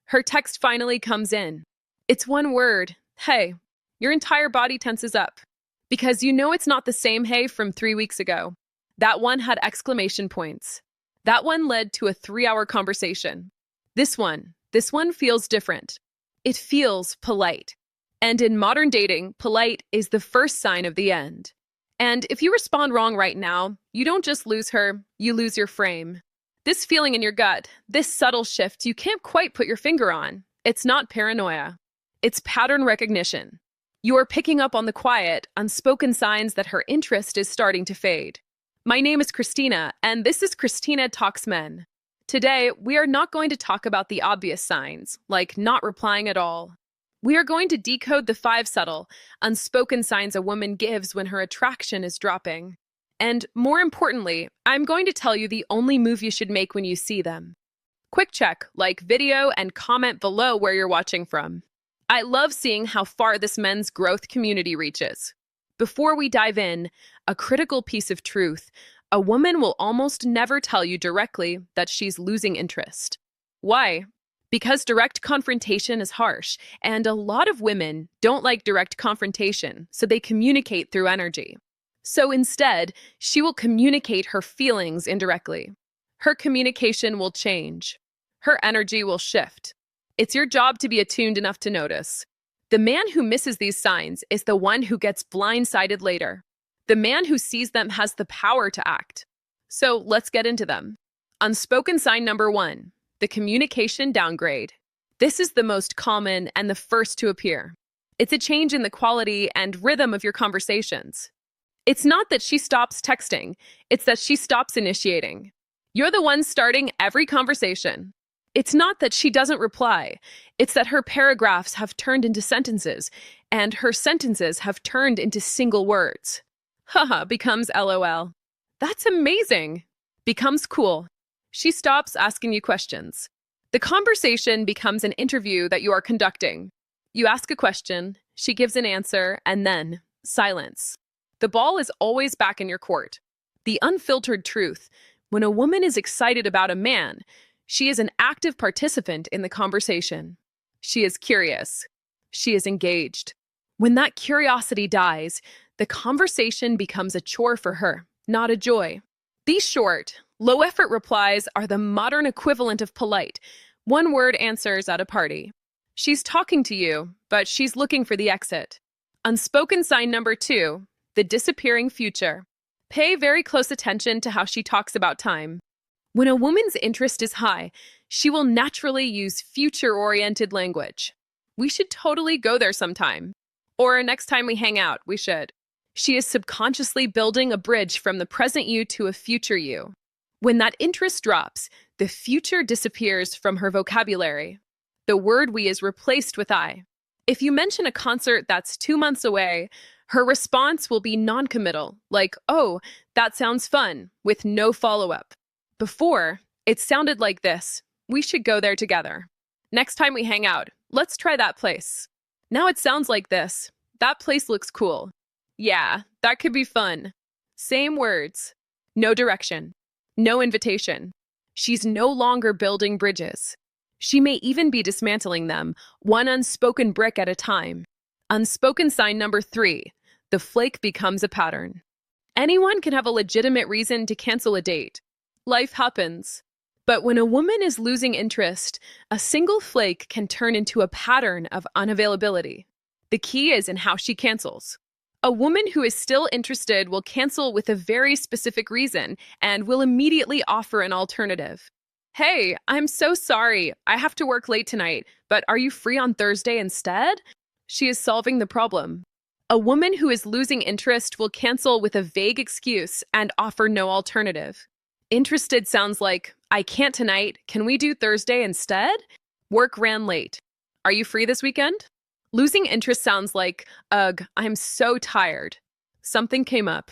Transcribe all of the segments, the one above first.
Her text finally comes in. It's one word. Hey. Your entire body tenses up. Because you know it's not the same hey from 3 weeks ago. That one had exclamation points. That one led to a 3-hour conversation. This one feels different. It feels polite. And in modern dating, polite is the first sign of the end. And if you respond wrong right now, you don't just lose her, you lose your frame. This feeling in your gut, this subtle shift you can't quite put your finger on, it's not paranoia. It's pattern recognition. You are picking up on the quiet, unspoken signs that her interest is starting to fade. My name is Christina, and this is Christina Talks Men. Today, we are not going to talk about the obvious signs, like not replying at all. We are going to decode the 5 subtle, unspoken signs a woman gives when her attraction is dropping. And more importantly, I'm going to tell you the only move you should make when you see them. Quick check, like video and comment below where you're watching from. I love seeing how far this men's growth community reaches. Before we dive in, a critical piece of truth: a woman will almost never tell you directly that she's losing interest. Why? Because direct confrontation is harsh, and a lot of women don't like direct confrontation, so they communicate through energy. So instead, she will communicate her feelings indirectly. Her communication will change. Her energy will shift. It's your job to be attuned enough to notice. The man who misses these signs is the one who gets blindsided later. The man who sees them has the power to act. So let's get into them. Unspoken sign number 1, the communication downgrade. This is the most common and the first to appear. It's a change in the quality and rhythm of your conversations. It's not that she stops texting, it's that she stops initiating. You're the one starting every conversation. It's not that she doesn't reply, it's that her paragraphs have turned into sentences, and her sentences have turned into single words. Haha becomes LOL. That's amazing. Becomes cool. She stops asking you questions. The conversation becomes an interview that you are conducting. You ask a question, she gives an answer, and then silence. The ball is always back in your court. The unfiltered truth: when a woman is excited about a man, she is an active participant in the conversation. She is curious. She is engaged. When that curiosity dies, the conversation becomes a chore for her, not a joy. These short, low-effort replies are the modern equivalent of polite, one-word answers at a party. She's talking to you, but she's looking for the exit. Unspoken sign number 2, the disappearing future. Pay very close attention to how she talks about time. When a woman's interest is high, she will naturally use future-oriented language. We should totally go there sometime. Or next time we hang out, we should. She is subconsciously building a bridge from the present you to a future you. When that interest drops, the future disappears from her vocabulary. The word we is replaced with I. If you mention a concert that's 2 months away, her response will be non-committal, like, oh, that sounds fun, with no follow-up. Before, it sounded like this: we should go there together. Next time we hang out, let's try that place. Now it sounds like this: that place looks cool. Yeah, that could be fun. Same words. No direction. No invitation. She's no longer building bridges. She may even be dismantling them, one unspoken brick at a time. Unspoken sign number 3, the flake becomes a pattern. Anyone can have a legitimate reason to cancel a date. Life happens. But when a woman is losing interest, a single flake can turn into a pattern of unavailability. The key is in how she cancels. A woman who is still interested will cancel with a very specific reason and will immediately offer an alternative. Hey, I'm so sorry. I have to work late tonight, but are you free on Thursday instead? She is solving the problem. A woman who is losing interest will cancel with a vague excuse and offer no alternative. Interested sounds like, I can't tonight. Can we do Thursday instead? Work ran late. Are you free this weekend? Losing interest sounds like, ugh, I'm so tired. Something came up.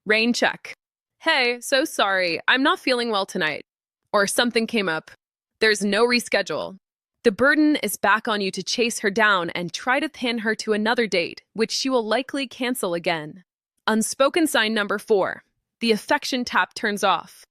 Rain check. Hey, so sorry. I'm not feeling well tonight. Or something came up. There's no reschedule. The burden is back on you to chase her down and try to pin her to another date, which she will likely cancel again. Unspoken sign number 4. The affection tap turns off.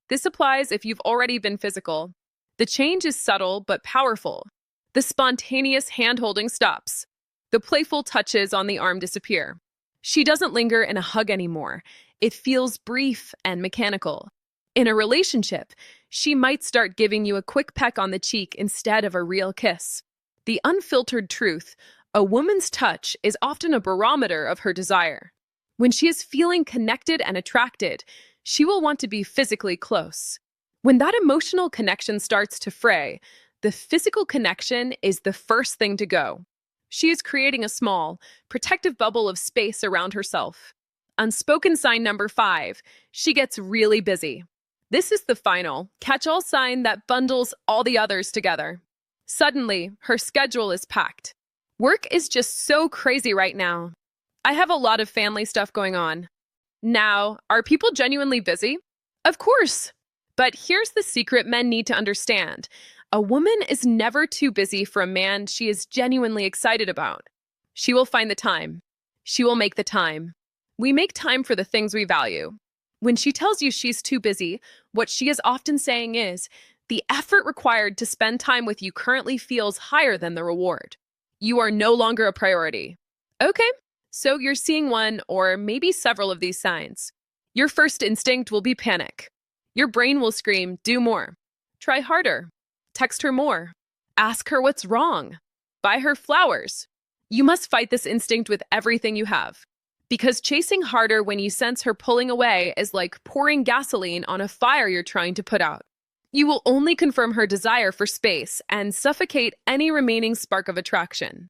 This applies if you've already been physical. The change is subtle but powerful. The spontaneous hand-holding stops. The playful touches on the arm disappear. She doesn't linger in a hug anymore. It feels brief and mechanical. In a relationship, she might start giving you a quick peck on the cheek instead of a real kiss. The unfiltered truth: a woman's touch is often a barometer of her desire. When she is feeling connected and attracted, she will want to be physically close. When that emotional connection starts to fray, the physical connection is the first thing to go. She is creating a small, protective bubble of space around herself. Unspoken sign number 5, she gets really busy. This is the final, catch-all sign that bundles all the others together. Suddenly, her schedule is packed. Work is just so crazy right now. I have a lot of family stuff going on. Now, are people genuinely busy? Of course. But here's the secret men need to understand. A woman is never too busy for a man she is genuinely excited about. She will find the time. She will make the time. We make time for the things we value. When she tells you she's too busy, what she is often saying is, the effort required to spend time with you currently feels higher than the reward. You are no longer a priority. Okay, so you're seeing one or maybe several of these signs. Your first instinct will be panic. Your brain will scream, do more. Try harder. Text her more. Ask her what's wrong. Buy her flowers. You must fight this instinct with everything you have. Because chasing harder when you sense her pulling away is like pouring gasoline on a fire you're trying to put out. You will only confirm her desire for space and suffocate any remaining spark of attraction.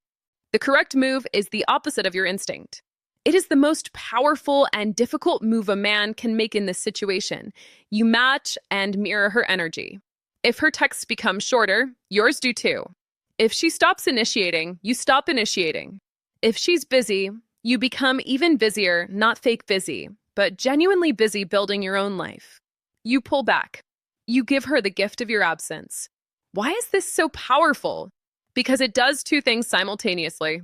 The correct move is the opposite of your instinct. It is the most powerful and difficult move a man can make in this situation. You match and mirror her energy. If her texts become shorter, yours do too. If she stops initiating, you stop initiating. If she's busy, you become even busier, not fake busy, but genuinely busy building your own life. You pull back. You give her the gift of your absence. Why is this so powerful? Because it does two things simultaneously.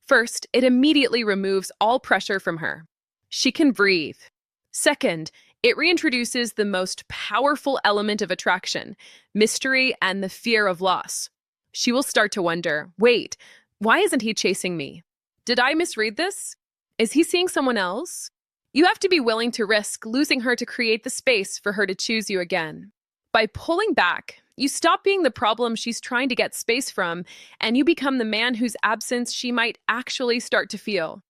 First, it immediately removes all pressure from her. She can breathe. Second, it reintroduces the most powerful element of attraction, mystery and the fear of loss. She will start to wonder, wait, why isn't he chasing me? Did I misread this? Is he seeing someone else? You have to be willing to risk losing her to create the space for her to choose you again. By pulling back, you stop being the problem she's trying to get space from, and you become the man whose absence she might actually start to feel.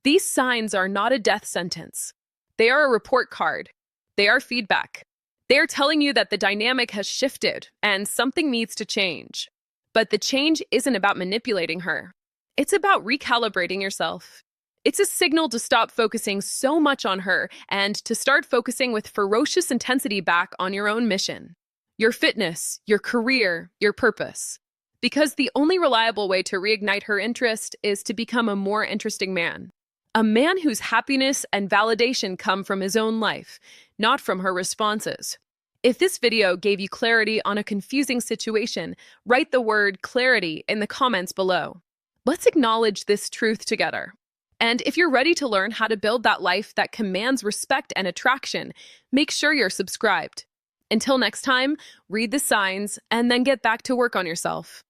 These signs are not a death sentence. They are a report card. They are feedback. They are telling you that the dynamic has shifted and something needs to change. But the change isn't about manipulating her. It's about recalibrating yourself. It's a signal to stop focusing so much on her and to start focusing with ferocious intensity back on your own mission, your fitness, your career, your purpose. Because the only reliable way to reignite her interest is to become a more interesting man. A man whose happiness and validation come from his own life, not from her responses. If this video gave you clarity on a confusing situation, write the word clarity in the comments below. Let's acknowledge this truth together. And if you're ready to learn how to build that life that commands respect and attraction, make sure you're subscribed. Until next time, read the signs and then get back to work on yourself.